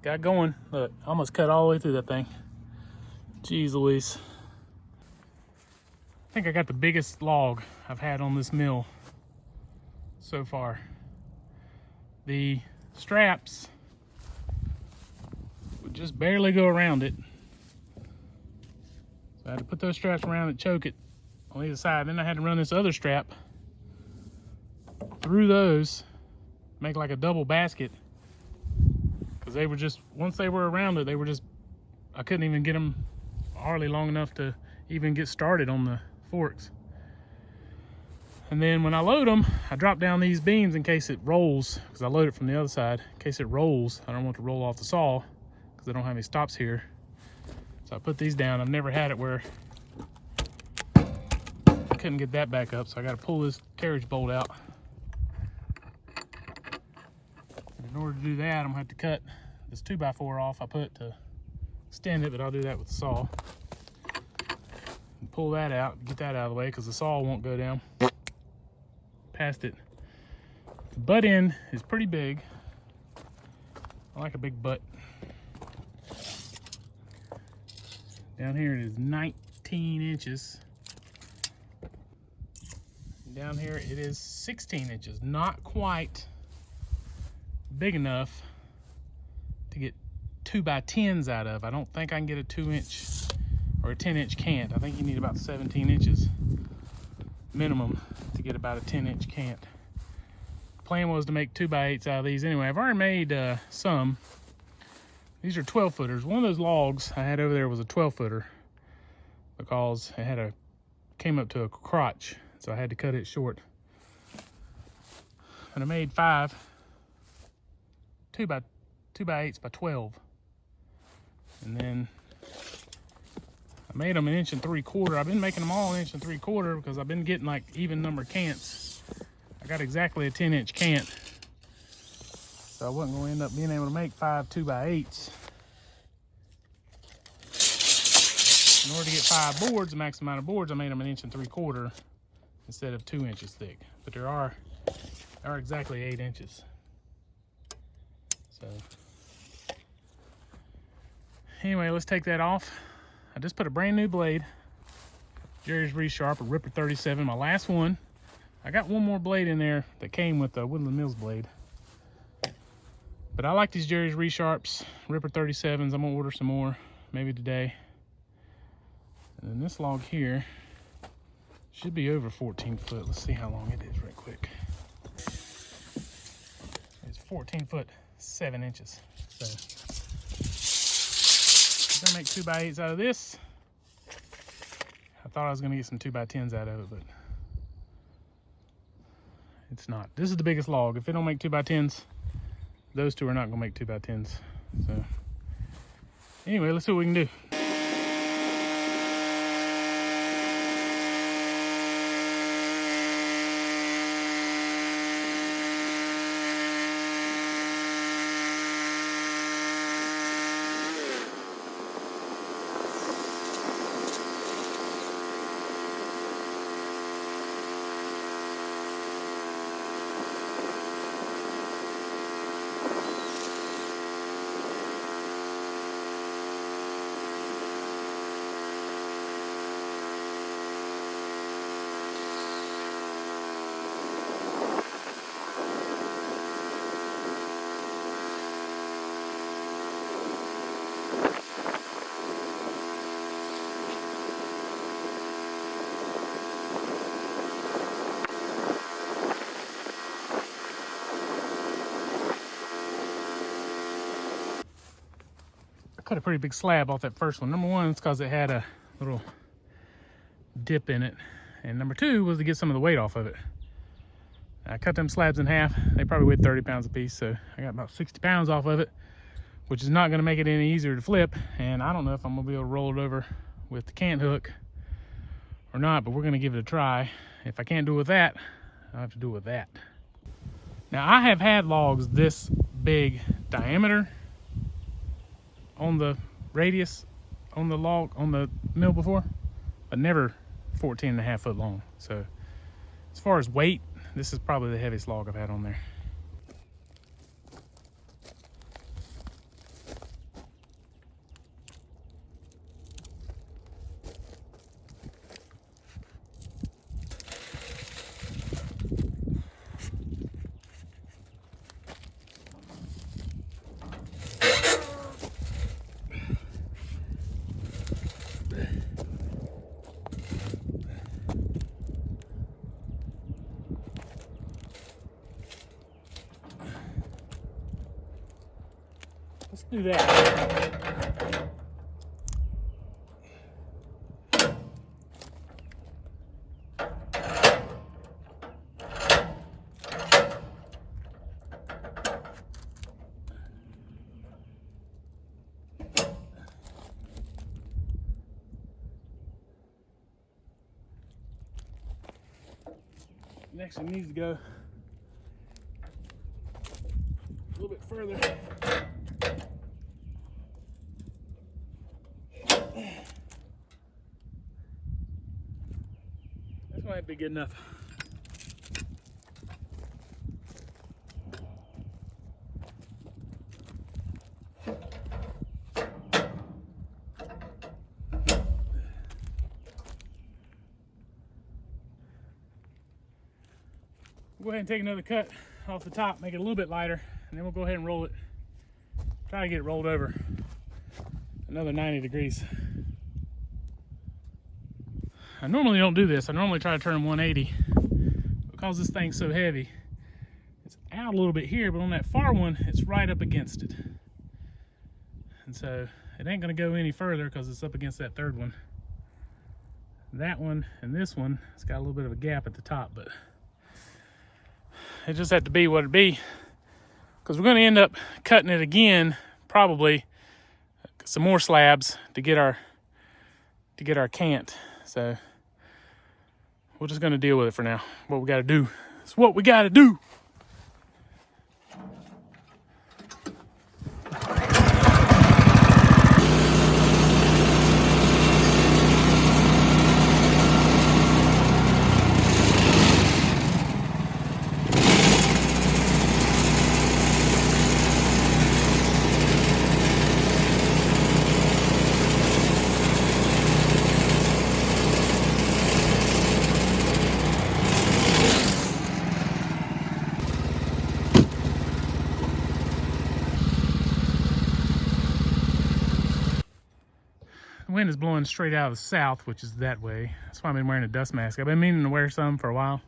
Got going. Look, I almost cut all the way through that thing. Jeez Louise. I think I got the biggest log I've had on this mill so far. The straps would just barely go around it. So I had to put those straps around it, choke it on either side. Then I had to run this other strap through those, make like a double basket. Because they were just, once they were around it, they were just, I couldn't even get them hardly long enough to even get started on the forks. And then when I load them, I drop down these beams in case it rolls, because I load it from the other side. In case it rolls, I don't want it to roll off the saw because I don't have any stops here. So I put these down. I've never had it where I couldn't get that back up, so I got to pull this carriage bolt out. In order to do that, I'm gonna have to cut this 2x4 off I put to extend it, but I'll do that with the saw. And pull that out, get that out of the way, because the saw won't go down past it. The butt end is pretty big. I like a big butt. Down here it is 19 inches. Down here it is 16 inches. Not quite big enough to get 2x10s out of. I don't think I can get a 2-inch or a 10-inch cant. I think you need about 17 inches minimum to get about a 10-inch cant. Plan was to make 2x8s out of these anyway. I've already made some. These are 12-footers. One of those logs I had over there was a 12-footer because it had came up to a crotch, so I had to cut it short. And I made 5 2x8s by 12, and then I made them 1 3/4 inches. I've been making them all 1 3/4 inches because I've been getting like even number cants. I got exactly a 10-inch cant, so I wasn't going to end up being able to make 5 2x8s. In order to get 5 boards, the max amount of boards, I made them 1 3/4 inches instead of 2 inches thick. But they are exactly 8 inches. So anyway, let's take that off. I just put a brand new blade, Jerry's Resharp, a Ripper 37, my last one. I got one more blade in there that came with the Woodland Mills blade. But I like these Jerry's Resharps, Ripper 37s. I'm gonna order some more, maybe today. And then this log here should be over 14 foot. Let's see how long it is right quick. It's 14 foot 7 inches. So I'm gonna make 2x8s out of this. I thought I was gonna get some 2x10s out of it, but it's not. This is the biggest log. If it don't make 2x10s, those two are not gonna make 2x10s. So anyway, let's see what we can do. Cut a pretty big slab off that first one. Number one, it's because it had a little dip in it. And number two was to get some of the weight off of it. I cut them slabs in half. They probably weighed 30 pounds a piece, so I got about 60 pounds off of it, which is not gonna make it any easier to flip. And I don't know if I'm gonna be able to roll it over with the cant hook or not, but we're gonna give it a try. If I can't do it with that, I'll have to do it with that. Now, I have had logs this big diameter on the radius on the log on the mill before, but never 14.5 foot long. So as far as weight, this is probably the heaviest log I've had on there. Let's do that. Next one needs to go a little bit further. This might be good enough. Go ahead and take another cut off the top, make it a little bit lighter, and then we'll go ahead and roll it. Try to get it rolled over another 90 degrees. I normally don't do this. I normally try to turn them 180. Because this thing's so heavy, it's out a little bit here, but on that far one, it's right up against it. And so it ain't gonna go any further because it's up against that third one. That one and this one, it's got a little bit of a gap at the top, but it just had to be what it be, because we're going to end up cutting it again, probably some more slabs to get our cant. So we're just going to deal with it for now. What we got to do. It's what we got to do. The wind is blowing straight out of the south, which is that way. That's why I've been wearing a dust mask. I've been meaning to wear some for a while,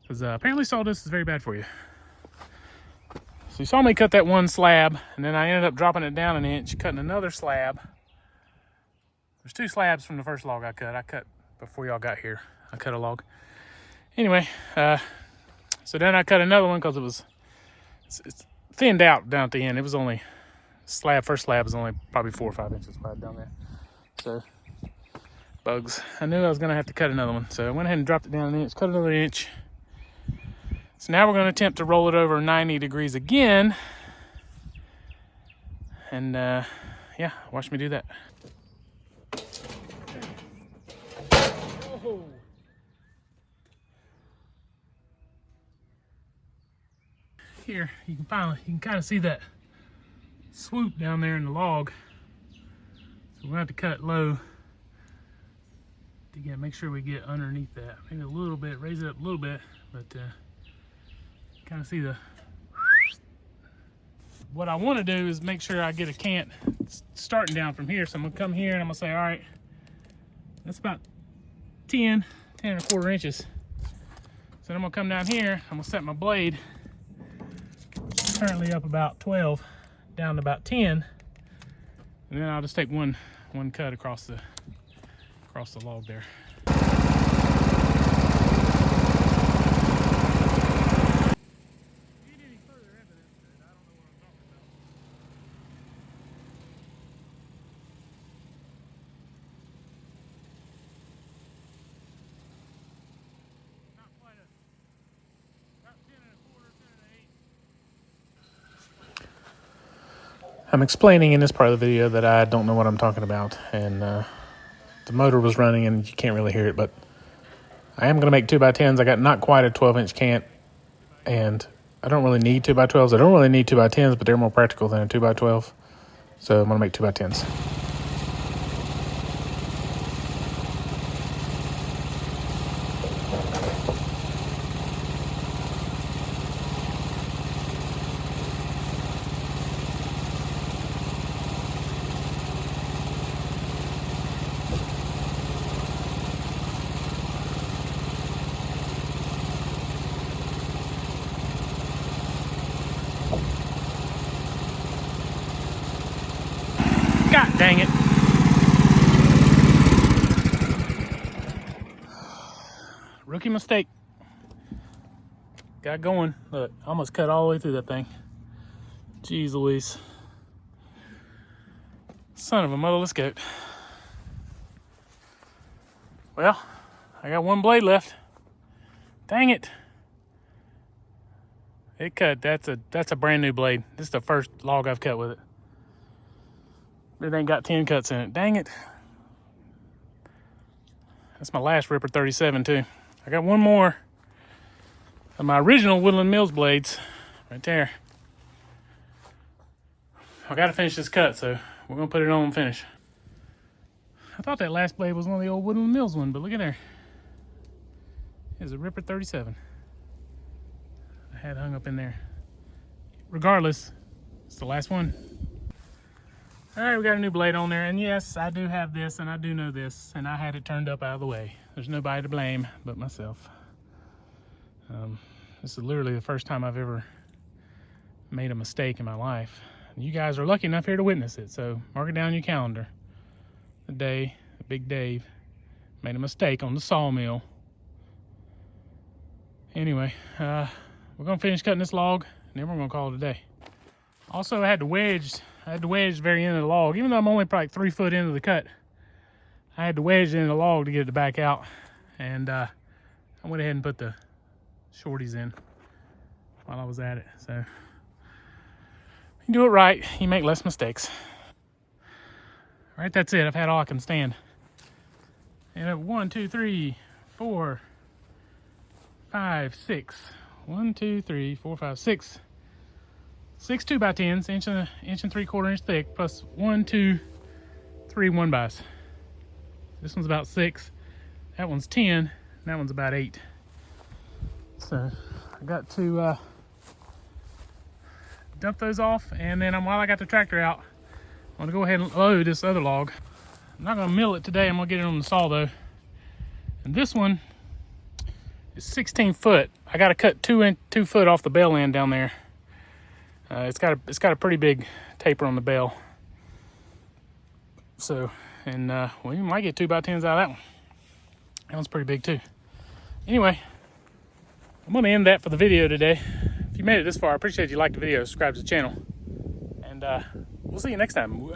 because apparently sawdust is very bad for you. So you saw me cut that one slab, and then I ended up dropping it down an inch, cutting another slab. There's 2 slabs from the first log I cut. I cut before y'all got here. I cut a log. Anyway, so then I cut another one because it's thinned out down at the end. It was only first slab was only probably 4 or 5 inches wide down there. So bugs. I knew I was gonna have to cut another one, so I went ahead and dropped it down an inch, cut another inch. So now we're gonna attempt to roll it over 90 degrees again. And yeah, watch me do that. Oh. Here, you can kind of see that swoop down there in the log. So we're gonna have to cut low to make sure we get underneath that. Maybe a little bit, raise it up a little bit, but kind of see the. What I want to do is make sure I get a cant starting down from here. So I'm gonna come here and I'm gonna say, all right, that's about 10 1/4 inches. So then I'm gonna come down here, I'm gonna set my blade, which is currently up about 12, down to about 10. And then I'll just take one cut across the log there. I'm explaining in this part of the video that I don't know what I'm talking about, and the motor was running and you can't really hear it, but I am going to make 2x10s. I got not quite a 12-inch cant, and I don't really need 2x12s. I don't really need 2x10s, but they're more practical than a 2x12. So I'm going to make 2x10s. God dang it. Rookie mistake. Got going. Look, I almost cut all the way through that thing. Jeez Louise. Son of a motherless goat. Well, I got one blade left. Dang it. It cut. That's a brand new blade. This is the first log I've cut with it. It ain't got 10 cuts in it. Dang it. That's my last Ripper 37 too. I got one more of my original Woodland Mills blades right there. I gotta finish this cut, so we're gonna put it on and finish. I thought that last blade was one of the old Woodland Mills one, but look at there. It's a Ripper 37. I had hung up in there. Regardless, it's the last one. All right, we got a new blade on there, and yes, I do have this, and I do know this, and I had it turned up out of the way. There's nobody to blame but myself. This is literally the first time I've ever made a mistake in my life. You guys are lucky enough here to witness it, so mark it down in your calendar. The day that Big Dave made a mistake on the sawmill. Anyway, we're gonna finish cutting this log, and then we're gonna call it a day. Also, I had to wedge the very end of the log, even though I'm only probably 3 foot into the cut. I had to wedge it in the log to get it to back out, and I went ahead and put the shorties in while I was at it. So you do it right, you make less mistakes. All right, that's it. I've had all I can stand. And 1, 2, 3, 4, 5, 6. 1, 2, 3, 4, 5, 6. 6 2x10s, inch and 3/4 inch thick, plus 1, 2, 3 1x. This one's about 6. That one's 10. That one's about 8. So I got to dump those off, and then while I got the tractor out, I'm gonna go ahead and load this other log. I'm not gonna mill it today. I'm gonna get it on the saw though. And this one is 16 foot. I got to cut 2 foot off the bell end down there. It's got a pretty big taper on the bell. So, and well, you might get 2x10s out of that one. That one's pretty big too. Anyway, I'm gonna end that for the video today. If you made it this far, I appreciate you like the video, subscribe to the channel, and we'll see you next time.